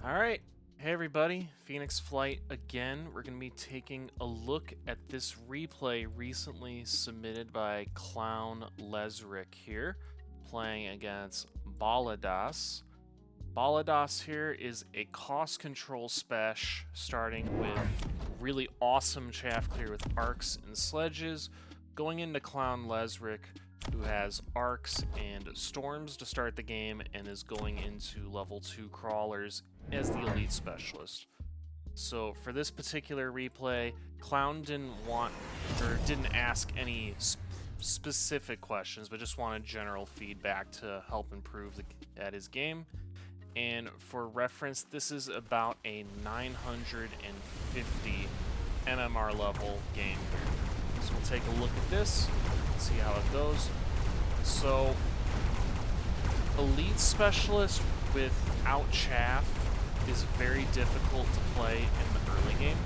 Alright, hey everybody, Phoenix Flight again. We're going to be taking a look at this replay recently submitted by Clown Lesric here, playing against Baladas. Baladas here is a cost control special, starting with really awesome chaff clear with arcs and sledges, going into Clown Lesric, who has arcs and storms to start the game and is going into level 2 crawlers as the elite specialist. So for this particular replay, Clown didn't ask any specific questions, but just wanted general feedback to help improve at his game. And for reference, this is about a 950 MMR level game here. So we'll take a look at this, see how it goes. So, elite specialist without chaff is very difficult to play in the early game.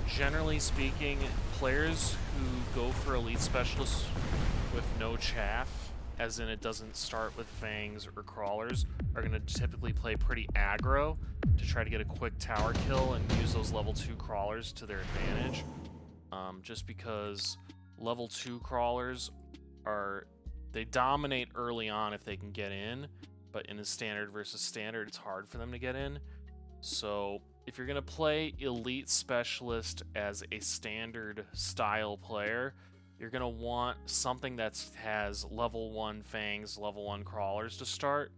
Generally speaking, players who go for elite specialists with no chaff, as in it doesn't start with fangs or crawlers, are going to typically play pretty aggro to try to get a quick tower kill and use those level 2 crawlers to their advantage. Just because level 2 crawlers they dominate early on if they can get in, but in a standard versus standard, it's hard for them to get in. So if you're going to play elite specialist as a standard style player, you're going to want something that has level 1 fangs, level 1 crawlers to start,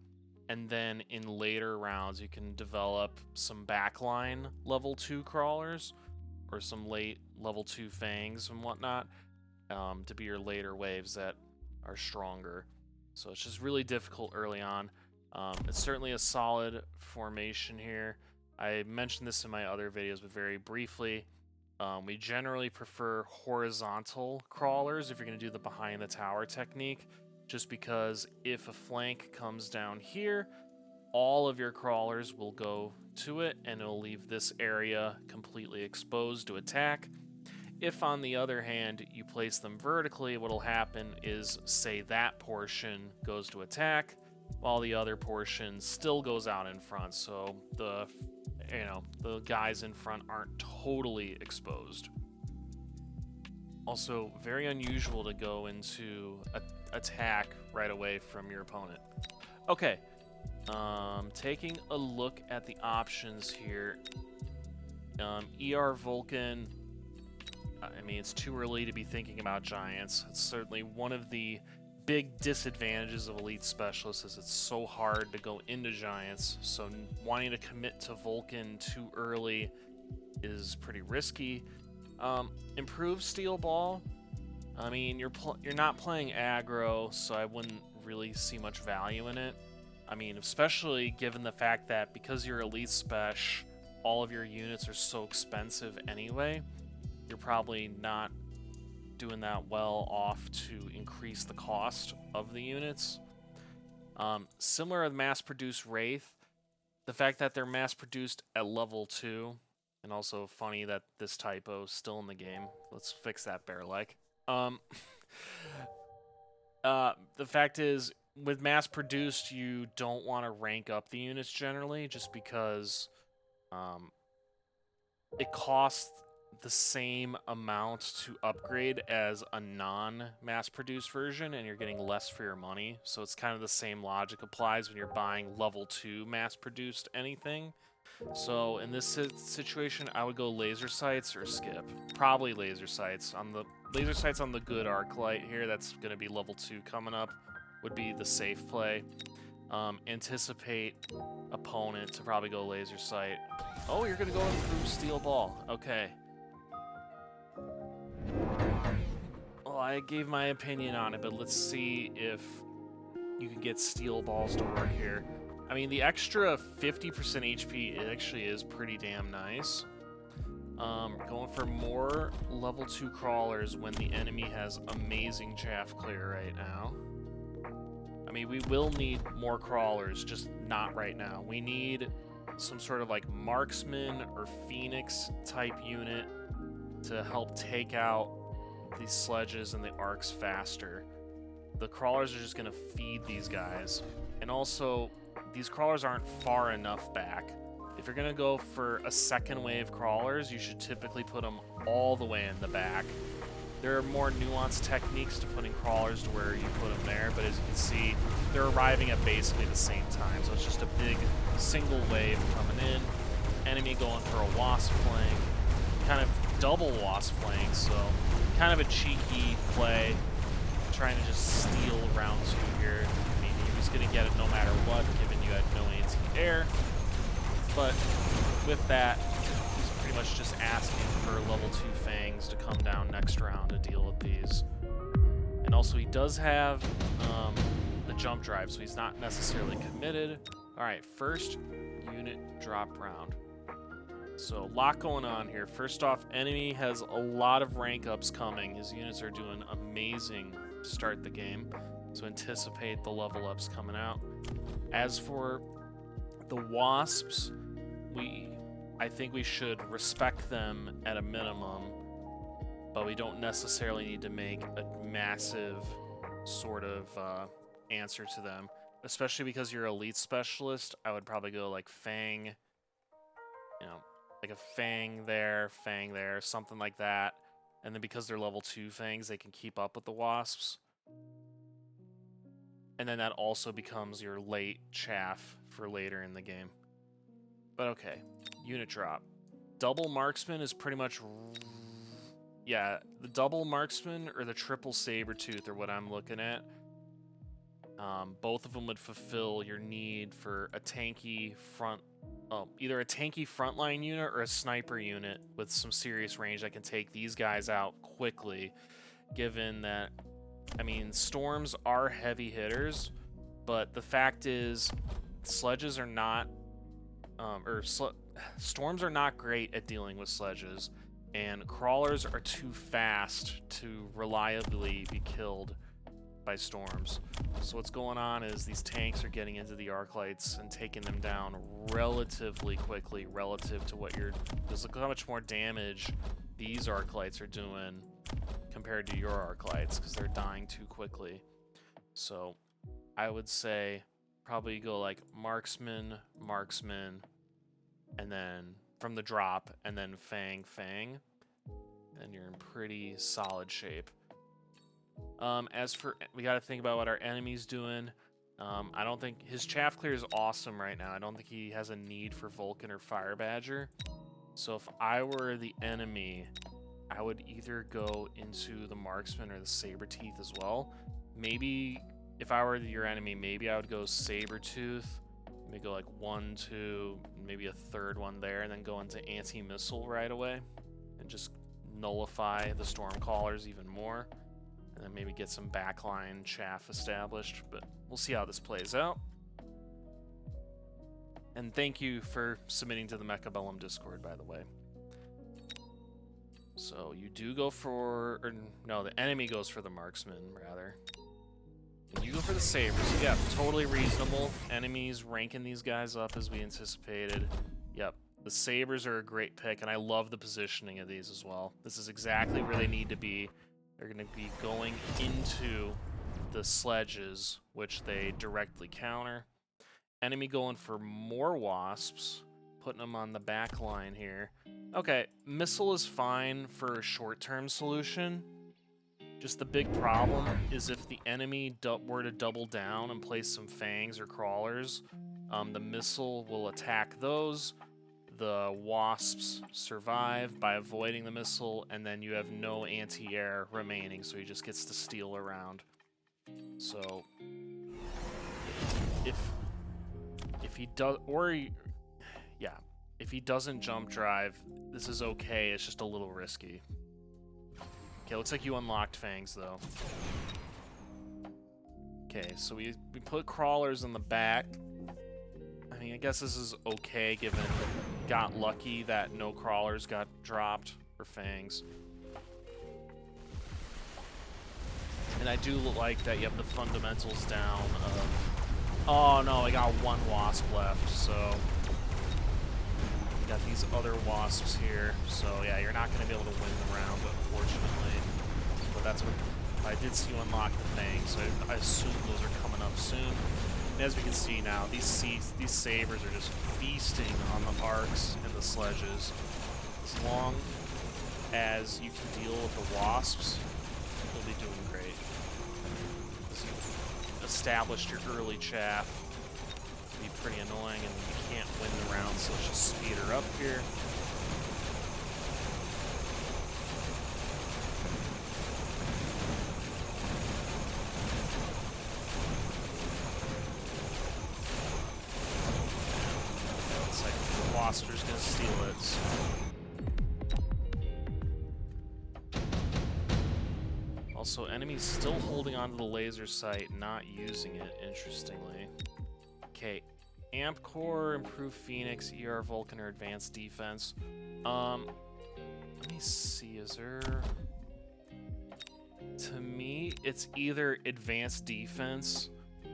and then in later rounds you can develop some backline level 2 crawlers or some late level 2 fangs and whatnot to be your later waves that are stronger. So it's just really difficult early on. It's certainly a solid formation here. I mentioned this in my other videos, but very briefly. We generally prefer horizontal crawlers if you're going to do the behind the tower technique, just because if a flank comes down here, all of your crawlers will go to it and it'll leave this area completely exposed to attack. If, on the other hand, you place them vertically, what'll happen is, say, that portion goes to attack, while the other portion still goes out in front, so the guys in front aren't totally exposed. Also, very unusual to go into attack right away from your opponent. Okay, taking a look at the options here. ER Vulcan, I mean, it's too early to be thinking about giants. It's certainly one of the big disadvantages of elite specialists is it's so hard to go into giants, so wanting to commit to Vulcan too early is pretty risky. Improve Steel Ball. I mean, you're not playing aggro, so I wouldn't really see much value in it. I mean, especially given the fact that because you're elite spec, all of your units are so expensive anyway, you're probably not doing that well off to increase the cost of the units. Similar to mass-produced Wraith, the fact that they're mass-produced at level 2, and also funny that this typo is still in the game. Let's fix that, bear-like. The fact is, with mass-produced, you don't want to rank up the units generally, just because it costs the same amount to upgrade as a non-mass-produced version, and you're getting less for your money. So it's kind of the same logic applies when you're buying level 2 mass-produced anything. So in this situation, I would go laser sights or skip. Probably laser sights. On the laser sights on the good arc light here, that's going to be level 2 coming up, would be the safe play. Anticipate opponent to probably go laser sight. Oh, you're going to go through Steel Ball. Okay. Well, I gave my opinion on it, but let's see if you can get Steel Balls to work here. I mean, the extra 50% HP, it actually is pretty damn nice. Going for more level 2 crawlers when the enemy has amazing chaff clear right now. I mean, we will need more crawlers, just not right now. We need some sort of like marksman or phoenix type unit to help take out these sledges and the arcs faster. The crawlers are just going to feed these guys. And also, these crawlers aren't far enough back. If you're gonna go for a second wave crawlers, you should typically put them all the way in the back. There are more nuanced techniques to putting crawlers to where you put them there, but as you can see, they're arriving at basically the same time, so it's just a big single wave coming in, enemy going for a wasp flank, kind of double wasp flank, so kind of a cheeky play, trying to just steal round 2 here. I mean, he was going to get it no matter what, given you had no anti-air, but with that, he's pretty much just asking for level 2 fangs to come down next round to deal with these. And also he does have the jump drive, so he's not necessarily committed. Alright, first unit drop round. So a lot going on here. First off, enemy has a lot of rank ups coming. His units are doing amazing to start the game, so anticipate the level ups coming out. As for the wasps, I think we should respect them at a minimum, but we don't necessarily need to make a massive sort of answer to them. Especially because you're elite specialist, I would probably go like Fang, you know, like a Fang there, something like that. And then because they're level 2 Fangs, they can keep up with the wasps. And then that also becomes your late chaff for later in the game. But okay, unit drop. Double marksman is pretty much, yeah, the double marksman or the triple saber-tooth are what I'm looking at. Both of them would fulfill your need for a tanky either a tanky frontline unit or a sniper unit with some serious range that can take these guys out quickly, given that, I mean, storms are heavy hitters, but the fact is sledges are not storms are not great at dealing with sledges, and crawlers are too fast to reliably be killed by storms. So what's going on is these tanks are getting into the arc lights and taking them down relatively quickly relative to what just look how much more damage these arc lights are doing compared to your arc lights, because they're dying too quickly. So I would say probably go like marksman, and then from the drop, and then Fang, and you're in pretty solid shape. As for, we got to think about what our enemy's doing. I don't think his chaff clear is awesome right now. I don't think he has a need for Vulcan or Fire Badger. So if I were the enemy, I would either go into the marksman or the saber-tooth as well. Maybe if I were your enemy, maybe I would go saber-tooth. Maybe go like 1, 2, maybe a third one there, and then go into anti-missile right away and just nullify the storm callers even more. And then maybe get some backline chaff established, but we'll see how this plays out. And thank you for submitting to the Mechabellum Discord, by the way. So you do go for, or no, the enemy goes for the marksman, rather. And you go for the sabers. Yeah, totally reasonable. Enemies ranking these guys up as we anticipated. Yep, the sabers are a great pick, and I love the positioning of these as well. This is exactly where they need to be. They're going to be going into the sledges, which they directly counter. Enemy going for more wasps, putting them on the back line here. Okay, missile is fine for a short-term solution. Just the big problem is if the enemy were to double down and place some fangs or crawlers, the missile will attack those. The wasps survive by avoiding the missile, and then you have no anti-air remaining, so he just gets to steal around. So if he does, if he doesn't jump drive, this is okay. It's just a little risky. Okay, looks like you unlocked fangs though. Okay, so we put crawlers in the back. I mean, I guess this is okay given got lucky that no crawlers got dropped for fangs. And I do like that you have the fundamentals down of... Oh no, I got one wasp left, so... Got these other wasps here, so yeah, you're not going to be able to win the round, unfortunately. But that's what... I did see you unlock the fangs, so I assume those are coming up soon. As we can see now, these sabers are just feasting on the arcs and the sledges. As long as you can deal with the wasps, you'll be doing great. As you've established your early chaff, it'll be pretty annoying, and you can't win the round, so let's just speed her up here. Wasper's gonna steal it. So. Also, enemies still holding onto the laser sight, not using it, interestingly. Okay, Amp Core, Improved Phoenix, ER Vulcan, or Advanced Defense. Let me see, is there... To me, it's either Advanced Defense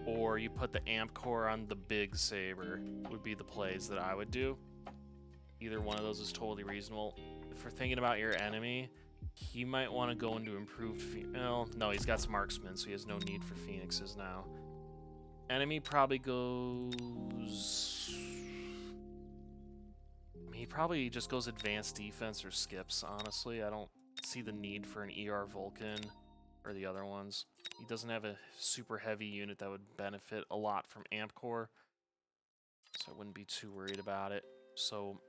or you put the Amp Core on the big saber, would be the plays that I would do. Either one of those is totally reasonable. If we're thinking about your enemy, he might want to go into Improved Phoenix. No, he's got some Marksman, so he has no need for Phoenixes now. Enemy probably goes... I mean, he probably just goes Advanced Defense or skips, honestly. I don't see the need for an ER Vulcan or the other ones. He doesn't have a super heavy unit that would benefit a lot from Amp Core, so I wouldn't be too worried about it. So...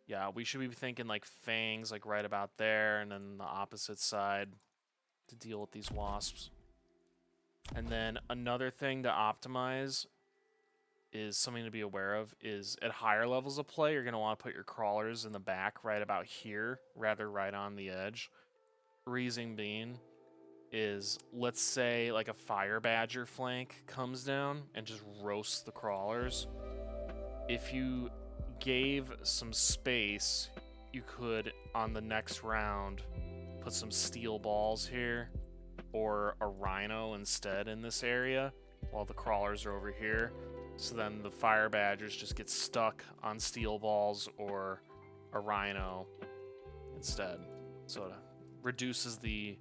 yeah, we should be thinking like fangs, like right about there, and then the opposite side to deal with these wasps. And then another thing to optimize is something to be aware of is at higher levels of play, you're going to want to put your crawlers in the back right about here, rather right on the edge. Reason being is, let's say like a fire badger flank comes down and just roasts the crawlers. If you gave some space, you could, on the next round, put some steel balls here, or a rhino instead in this area, while the crawlers are over here. So then the fire badgers just get stuck on steel balls or a rhino instead. So it reduces the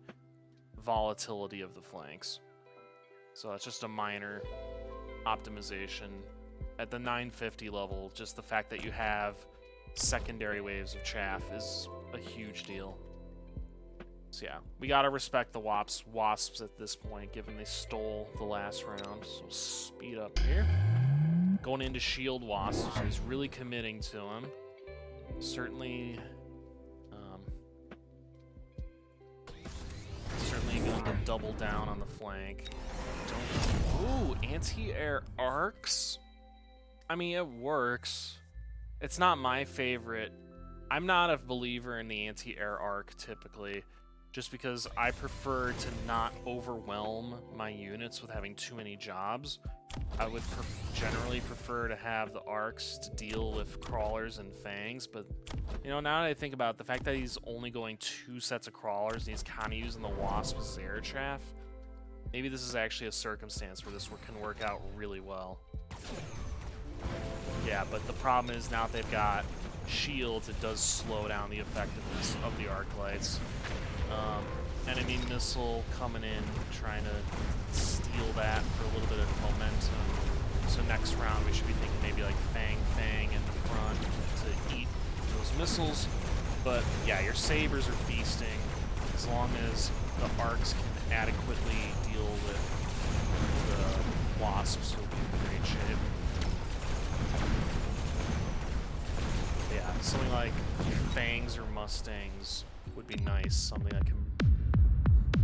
volatility of the flanks. So that's just a minor optimization. At the 950 level, just the fact that you have secondary waves of chaff is a huge deal. So yeah, we gotta respect the wasps at this point, given they stole the last round. So we'll speed up here. Going into shield wasps, so he's really committing to him. Certainly going to double down on the flank. Ooh, anti-air arcs? I mean, it works. It's not my favorite. I'm not a believer in the anti-air arc typically, just because I prefer to not overwhelm my units with having too many jobs. I would generally prefer to have the arcs to deal with crawlers and fangs, but you know, now that I think about it, the fact that he's only going 2 sets of crawlers and he's kind of using the wasp as air chaff, maybe this is actually a circumstance where this can work out really well. Yeah, but the problem is now that they've got shields, it does slow down the effectiveness of the arc lights. Enemy missile coming in, trying to steal that for a little bit of momentum. So next round we should be thinking maybe like Fang in the front to eat those missiles. But yeah, your sabers are feasting. As long as the arcs can adequately deal with the wasps, will be in great shape. Yeah, something like Fangs or Mustangs would be nice. Something that can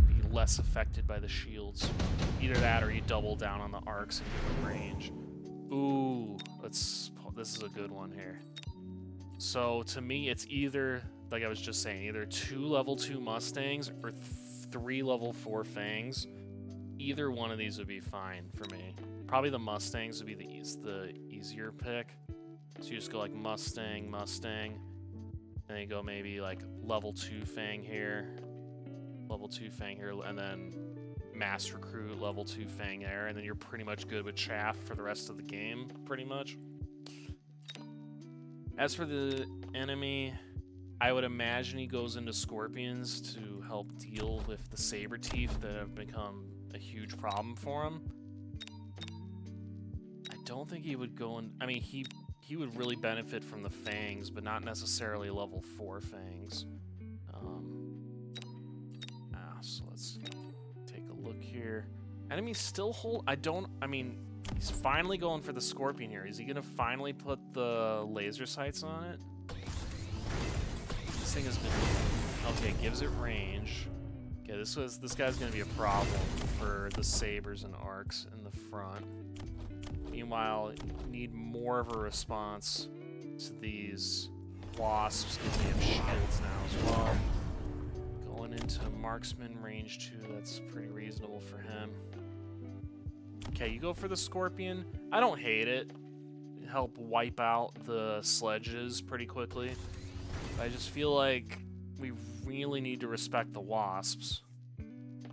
be less affected by the shields. Either that or you double down on the arcs and give them range. Ooh, this is a good one here. So to me, it's either, like I was just saying, either 2 level 2 Mustangs or 3 level 4 Fangs. Either one of these would be fine for me. Probably the Mustangs would be the easier pick. So you just go like Mustang, and then you go maybe like level 2 Fang here, and then Mass Recruit, level 2 Fang there, and then you're pretty much good with chaff for the rest of the game, pretty much. As for the enemy, I would imagine he goes into Scorpions to help deal with the saber teeth that have become a huge problem for him. don't think he would go in... I mean, he would really benefit from the fangs, but not necessarily level 4 fangs. So let's take a look here. Enemy still hold... I mean, he's finally going for the scorpion here. Is he going to finally put the laser sights on it? This thing has been... Okay, gives it range. Okay, this guy's going to be a problem for the sabers and arcs in the front. Meanwhile, need more of a response to these wasps, because we have shields now as well. Going into marksman range 2, that's pretty reasonable for him. Okay, you go for the scorpion. I don't hate it. Help wipe out the sledges pretty quickly. But I just feel like we really need to respect the wasps.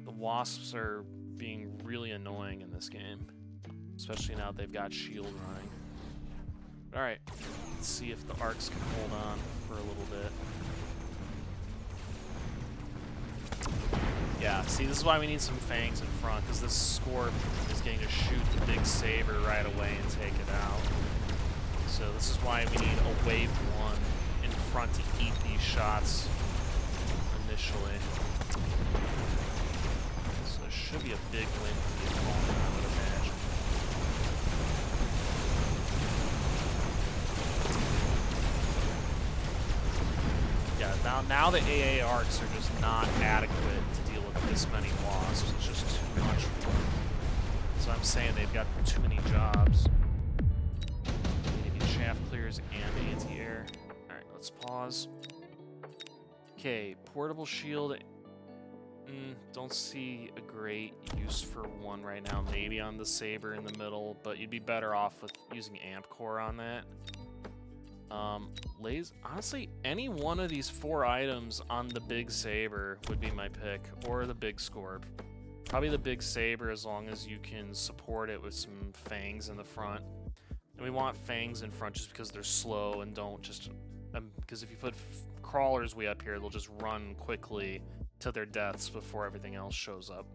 The wasps are being really annoying in this game. Especially now they've got shield running. Alright, let's see if the arcs can hold on for a little bit. Yeah, see, this is why we need some fangs in front, because this Scorp is getting to shoot the big saber right away and take it out. So this is why we need a wave 1 in front to eat these shots initially. So it should be a big win for the opponent, I would imagine. Yeah, now the AA arcs are just not adequate to deal with this many wasps. It's just too much for them. So I'm saying they've got too many jobs. Maybe shaft clears and anti-air. Alright, let's pause. Okay, portable shield. Don't see a great use for one right now. Maybe on the saber in the middle, but you'd be better off with using amp core on that. Honestly, any one of these 4 items on the big saber would be my pick, or the big Scorp. Probably the big saber, as long as you can support it with some fangs in the front. And we want fangs in front just because they're slow and don't just... because if you put crawlers way up here, they'll just run quickly to their deaths before everything else shows up.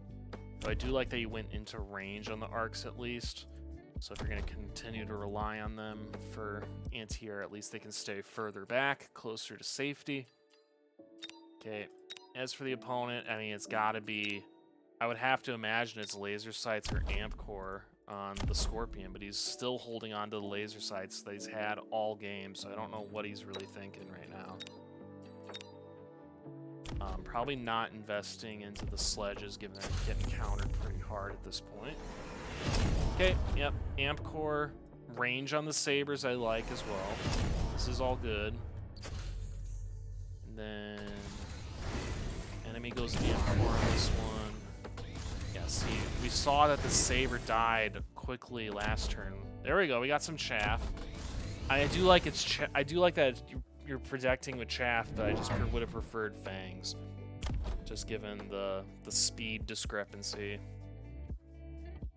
But I do like that you went into range on the arcs at least. So if you're going to continue to rely on them for anti-air, at least they can stay further back, closer to safety. Okay, as for the opponent, I mean, it's got to be... I would have to imagine it's laser sights or amp core on the Scorpion, but he's still holding on to the laser sights that he's had all game, so I don't know what he's really thinking right now. Probably not investing into the sledges, given they're getting countered pretty hard at this point. Okay, yep, amp core, range on the sabers I like as well. This is all good. And then enemy goes amp core on this one. Yeah, see, we saw that the saber died quickly last turn. There we go, we got some chaff. I do like I do like that you're protecting with chaff, but I just would have preferred fangs, just given the speed discrepancy.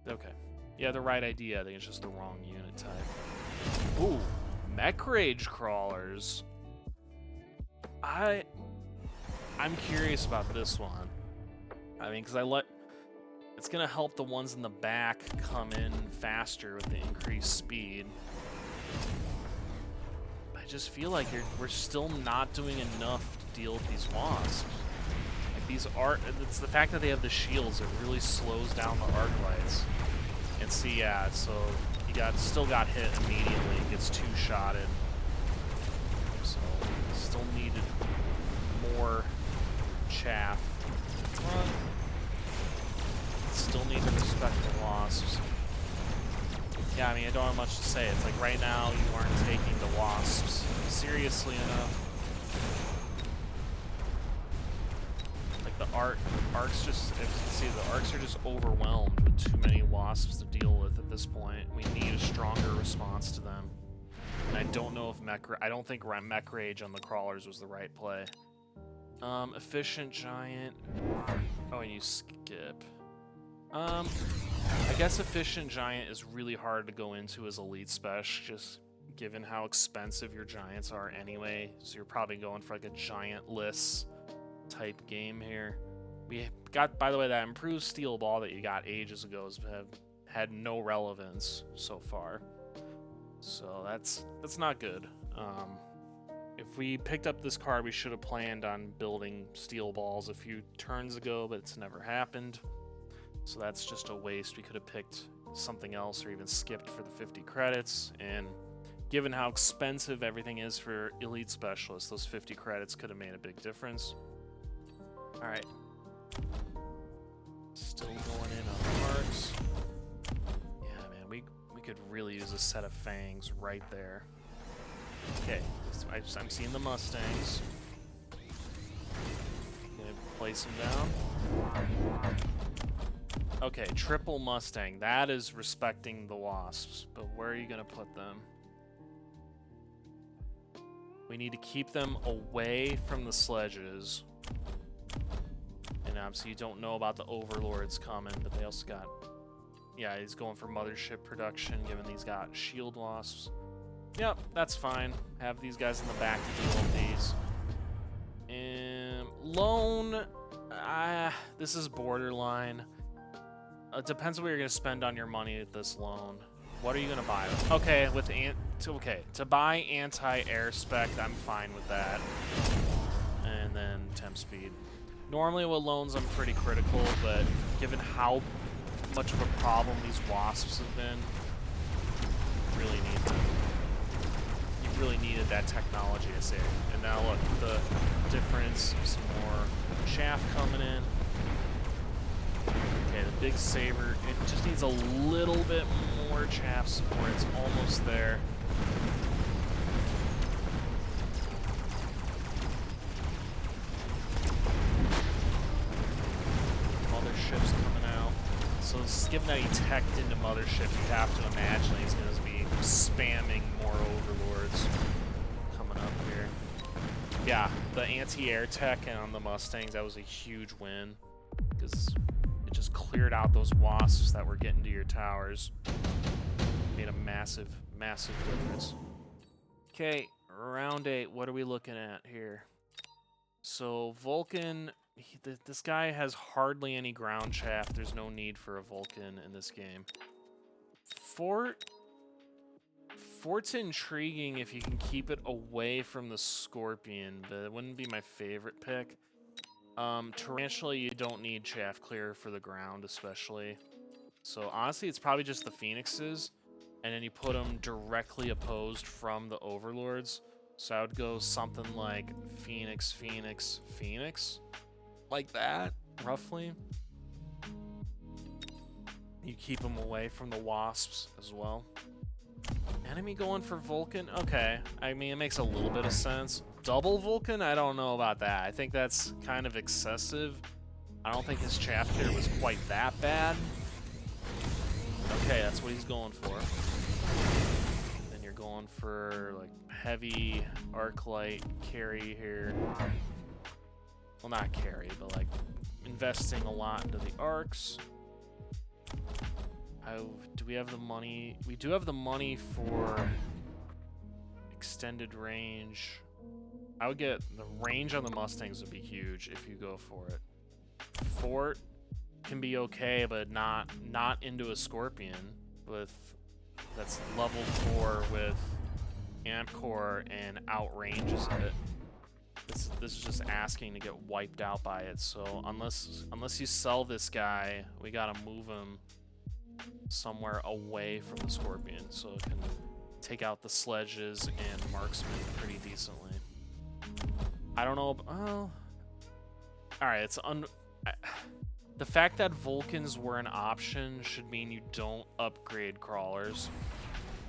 Okay. Yeah, the right idea. I think it's just the wrong unit type. Ooh, mech rage crawlers. I'm curious about this one. I mean, because it's gonna help the ones in the back come in faster with the increased speed. I just feel like we're still not doing enough to deal with these wasps. Like it's the fact that they have the shields that really slows down the arc lights. And see, yeah, so he still got hit immediately, gets 2-shotted. So still needed more chaff. Still need to respect the wasps. Yeah, I mean, I don't have much to say. It's like right now you aren't taking the wasps seriously enough. The arcs just, as you can see, the arcs are just overwhelmed with too many wasps to deal with at this point. We need a stronger response to them. And I don't know if I don't think mech rage on the crawlers was the right play. Efficient giant. Oh, and you skip. I guess efficient giant is really hard to go into as elite special, just given how expensive your giants are anyway. So you're probably going for like a giant-less type game here. We got, by the way, that improved steel ball that you got ages ago have had no relevance so far. So that's not good. If we picked up this card, we should have planned on building steel balls a few turns ago, but it's never happened. So that's just a waste. We could have picked something else or even skipped for the 50 credits. And given how expensive everything is for elite specialists, those 50 credits could have made a big difference. All right. Still going in on the marks. Yeah, man, we could really use a set of fangs right there. Okay, I'm seeing the Mustangs. Gonna place them down. Okay, triple Mustang. That is respecting the Wasps, but where are you gonna put them? We need to keep them away from the sledges. And obviously you don't know about the Overlords coming, but they also got... Yeah, he's going for mothership production, given he's got shield wasps. Yep, that's fine. Have these guys in the back to deal with these. And loan... this is borderline. It depends on what you're going to spend on your money with this loan. What are you going to buy? Okay, to buy anti-air spec, I'm fine with that. And then temp speed. Normally with loans I'm pretty critical, but given how much of a problem these wasps have been, you really needed that technology, I say. And now look, the difference, some more chaff coming in. Okay, the big saber, it just needs a little bit more chaff support. It's almost there. Mothership's coming out. So given that he teched into Mothership, you have to imagine he's going to be spamming more Overlords coming up here. Yeah, the anti-air tech on the Mustangs, that was a huge win. Because it just cleared out those wasps that were getting to your towers. Made a massive, massive difference. Okay, round 8, what are we looking at here? So Vulcan... this guy has hardly any ground chaff. There's no need for a Vulcan in this game. Fort's intriguing if you can keep it away from the Scorpion, but it wouldn't be my favorite pick. Tarantula, you don't need chaff clear for the ground, especially. So honestly, it's probably just the Phoenixes, and then you put them directly opposed from the Overlords. So I would go something like Phoenix, Phoenix, Phoenix. Like that, roughly. You keep them away from the Wasps as well. Enemy going for Vulcan? Okay. I mean, it makes a little bit of sense. Double Vulcan? I don't know about that. I think that's kind of excessive. I don't think his chaff clear was quite that bad. Okay, that's what he's going for. Then you're going for, like, heavy arc light carry here. Well, not carry, but like investing a lot into the arcs. Do we have the money? We do have the money for extended range. I would get the range on the Mustangs would be huge if you go for it. Fort can be okay, but not into a Scorpion with that's level 4 with amp core and outranges it. This is just asking to get wiped out by it. So unless you sell this guy, we gotta move him somewhere away from the Scorpion so it can take out the sledges and marksmen pretty decently. I don't know. All right, it's the fact that Vulcans were an option should mean you don't upgrade crawlers,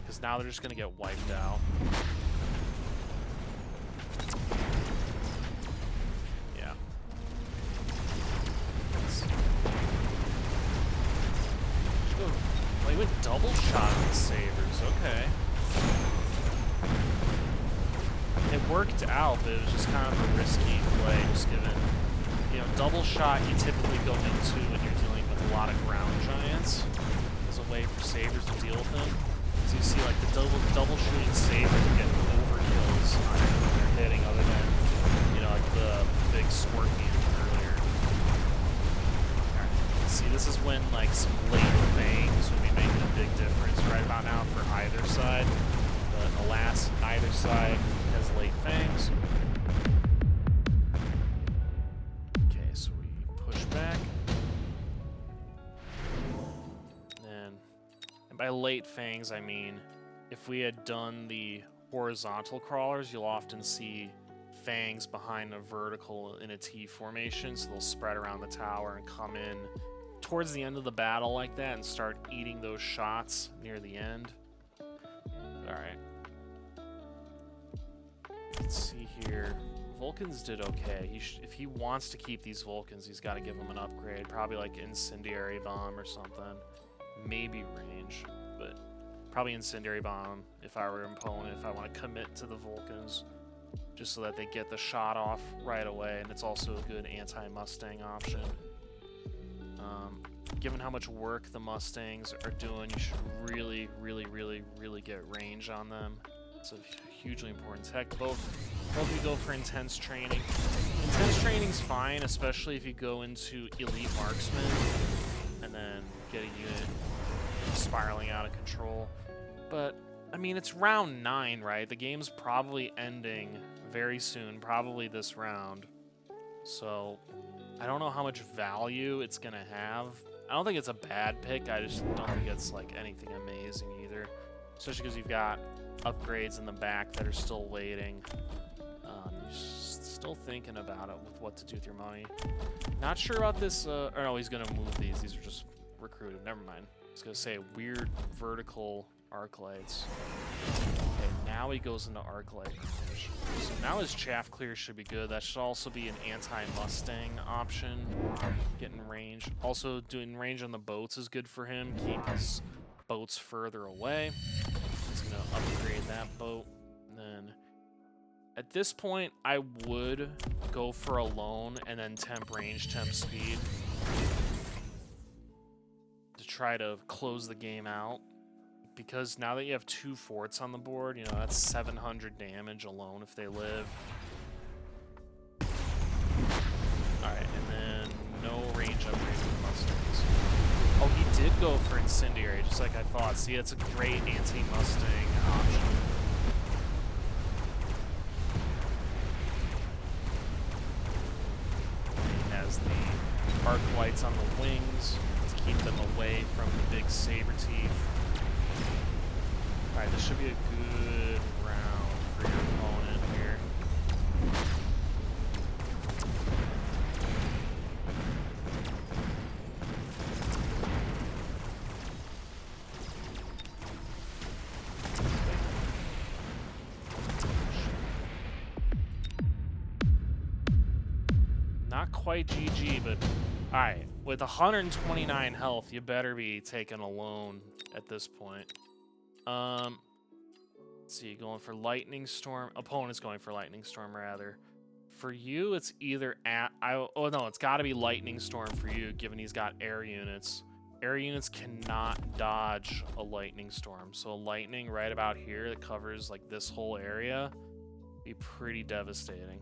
because now they're just gonna get wiped out. Yeah. Oh, he went double shot on the sabers. Okay. It worked out, but it was just kind of a risky play, just given, you know, double shot you typically go into when you're dealing with a lot of ground giants as a way for sabers to deal with them. So you see, like, the double shooting sabers are getting overkills on everything they're hitting, other than, you know, like the big Scorpion earlier. Alright, See, this is when like some late fangs would be making a big difference right about now for either side. But alas, neither side has late fangs. Okay, so we push back. And by late fangs, I mean if we had done the horizontal crawlers, you'll often see fangs behind a vertical in a T formation, so they'll spread around the tower and come in towards the end of the battle like that and start eating those shots near the end. Alright. Let's see here. Vulcans did okay. If he wants to keep these Vulcans, he's got to give them an upgrade. Probably like Incendiary Bomb or something. Maybe range, but probably Incendiary Bomb if I were an opponent, if I want to commit to the Vulcans, just so that they get the shot off right away, and it's also a good anti-Mustang option. Given how much work the Mustangs are doing, you should really, really, really, really get range on them. It's a hugely important tech. Both of you go for intense training. Intense training's fine, especially if you go into elite marksman and then get a unit spiraling out of control. But I mean, it's round 9, right? The game's probably ending very soon, probably this round. So I don't know how much value it's gonna have. I don't think it's a bad pick. I just don't think it's like anything amazing either, especially because you've got upgrades in the back that are still waiting. You're still thinking about it with what to do with your money. Not sure about this. Or no, he's gonna move these. These are just recruited. Never mind. I was gonna say weird vertical arc lights. Okay, now he goes into arc light range. So now his chaff clear should be good. That should also be an anti-Mustang option. Getting range. Also, doing range on the boats is good for him. Keep his boats further away. He's gonna upgrade that boat. And then at this point, I would go for a lone and then temp range, temp speed to try to close the game out. Because now that you have 2 forts on the board, you know, that's 700 damage alone if they live. Alright, and then no range upgrade for the Mustangs. Oh, he did go for Incendiary, just like I thought. See, that's a great anti-Mustang option. He has the arc lights on the wings to keep them away from the big saber teeth. Alright, this should be a good round for your opponent here. Not quite GG, but alright. With 129 health, you better be taking a lone at this point. Let's see, going for Lightning Storm. Opponent's going for Lightning Storm, rather. For you, it's either it's got to be Lightning Storm for you, given he's got air units. Air units cannot dodge a Lightning Storm, so lightning right about here that covers like this whole area be pretty devastating.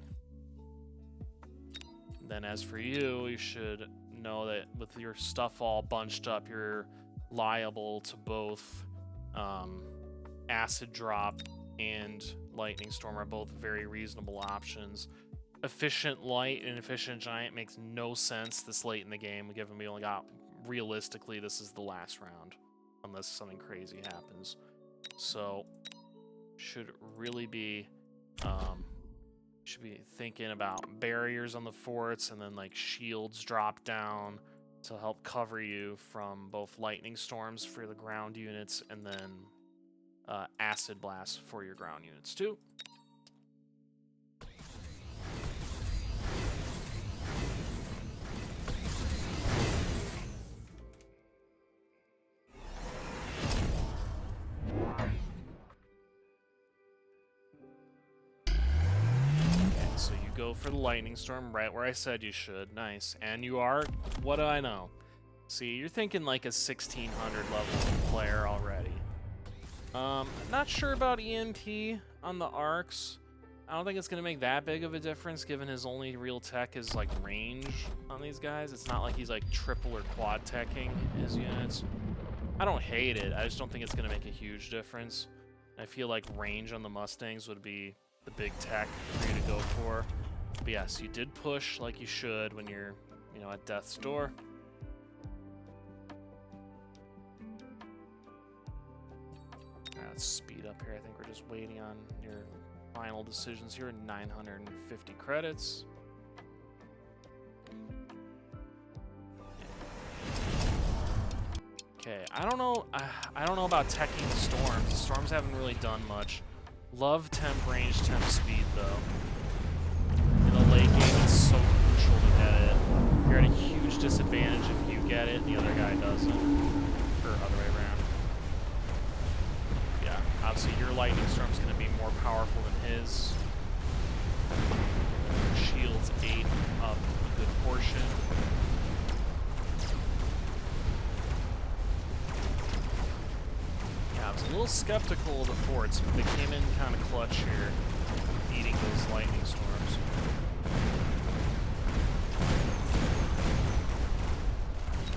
Then as for you, you should know that with your stuff all bunched up, you're liable to both Acid Drop and Lightning Storm are both very reasonable options. Efficient Light and Efficient Giant makes no sense this late in the game, given we only got, realistically, this is the last round, unless something crazy happens. So, should really be, thinking about barriers on the forts, and then like shields drop down to help cover you from both Lightning Storms for the ground units, and then Acid Blast for your ground units too. Okay, so you go for the Lightning Storm right where I said you should. Nice. And you are, what do I know? See, you're thinking like a 1600 level player already. Not sure about EMP on the arcs. I don't think it's going to make that big of a difference, given his only real tech is, like, range on these guys. It's not like he's, like, triple or quad teching his units. I don't hate it. I just don't think it's going to make a huge difference. I feel like range on the Mustangs would be the big tech for you to go for. But yes, you did push like you should when you're, you know, at death's door. Let's speed up here. I think we're just waiting on your final decisions here. 950 credits. Okay, I don't know about teching the storms. The storms haven't really done much. Love temp range, temp speed though. In the late game, it's so crucial to get it. You're at a huge disadvantage if you get it and the other guy doesn't, or other way around. Yeah, obviously your lightning storm's going to be more powerful than his. Shields ate up a good portion. I was a little skeptical of the forts, but they came in kind of clutch here, eating those lightning storms.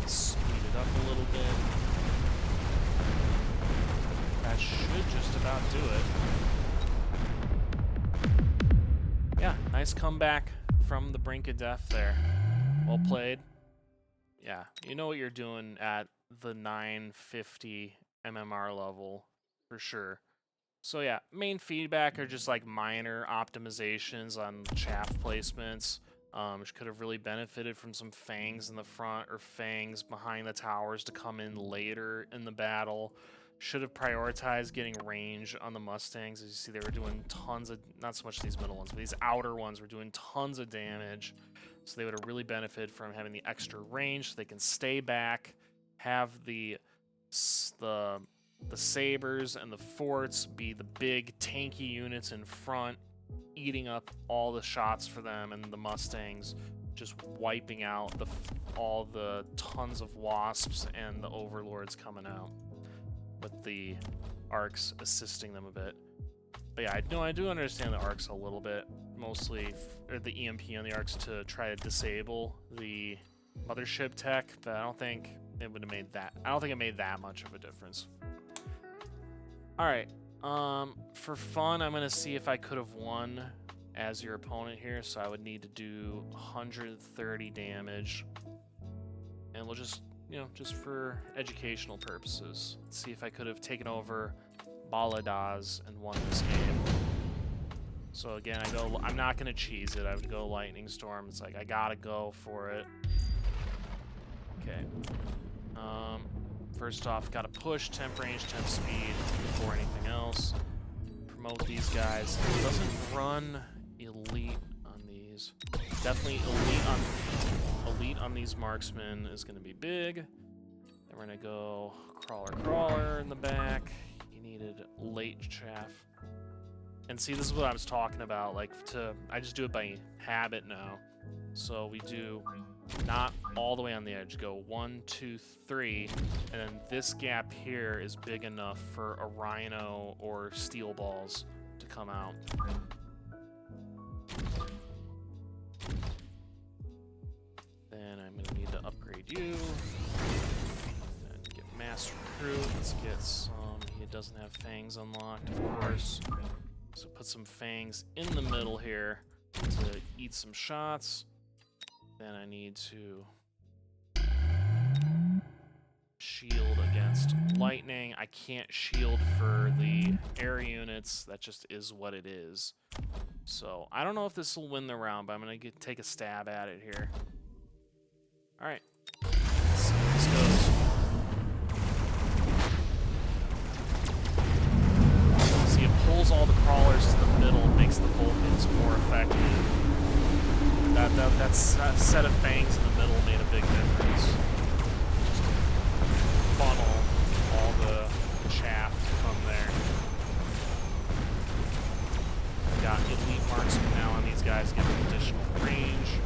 Speed it up a little bit. That should just about do it. Yeah, nice comeback from the brink of death there. Well played. Yeah, you know what you're doing at the 950 MMR level for sure. So yeah, main feedback are just like minor optimizations on chaff placements, which could have really benefited from some fangs in the front or fangs behind the towers to come in later in the battle. Should have prioritized getting range on the Mustangs. As you see, they were doing tons of, not so much these middle ones, but these outer ones were doing tons of damage. So they would have really benefited from having the extra range so they can stay back, have the sabers and the forts be the big tanky units in front, eating up all the shots for them, and the Mustangs just wiping out all the tons of wasps and the overlords coming out, with the arcs assisting them a bit. But yeah, I do understand the arcs a little bit, mostly the EMP on the arcs to try to disable the mothership tech, but I don't think it would have made that. I don't think it made that much of a difference. All right, for fun, I'm gonna see if I could have won as your opponent here. So I would need to do 130 damage, and we'll just, you know, just for educational purposes, see if I could have taken over Baladas and won this game. So again, I'm not gonna cheese it. I would go Lightning Storm. It's like I gotta go for it. Okay. First off, gotta push temp range, temp speed before anything else. Promote these guys. It doesn't run elite on these. Definitely elite on these marksmen is gonna be big. Then we're gonna go crawler in the back. You needed late chaff. And see, this is what I was talking about. Like, I just do it by habit now. So we do not all the way on the edge. Go 1, 2, 3, and then this gap here is big enough for a rhino or steel balls to come out. Then I'm gonna need to upgrade you. And get mass recruit. Let's get some. He doesn't have fangs unlocked, of course. So put some fangs in the middle here to eat some shots. Then I need to shield against lightning. I can't shield for the air units. That just is what it is. So I don't know if this will win the round, but I'm going to take a stab at it here. All right. Let's see how this goes. See, it pulls all the crawlers to the middle, makes the Vulcans more effective. That set of fangs in the middle made a big difference. Just funnel all the chaff to come there. We've got elite marksmen now on these guys, giving additional range.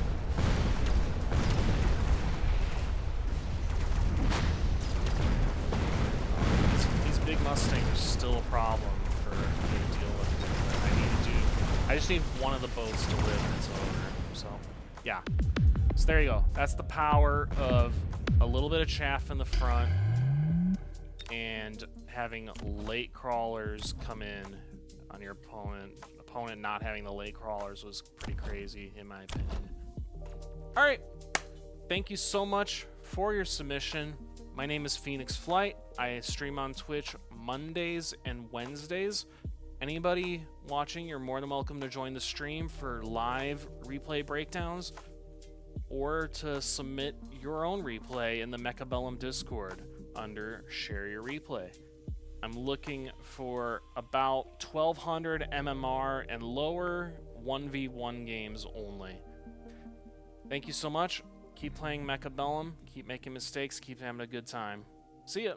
These big Mustangs are still a problem for me to deal with. I I just need one of the boats to live and it's over. So, yeah. So there you go. That's the power of a little bit of chaff in the front and having late crawlers come in on your opponent. Opponent not having the late crawlers was pretty crazy, in my opinion. All right. Thank you so much for your submission. My name is Phoenix Flight. I stream on Twitch Mondays and Wednesdays. Anybody watching, you're more than welcome to join the stream for live replay breakdowns or to submit your own replay in the Mechabellum Discord under Share Your Replay. I'm looking for about 1,200 MMR and lower 1v1 games only. Thank you so much. Keep playing Mechabellum, keep making mistakes, keep having a good time. See ya!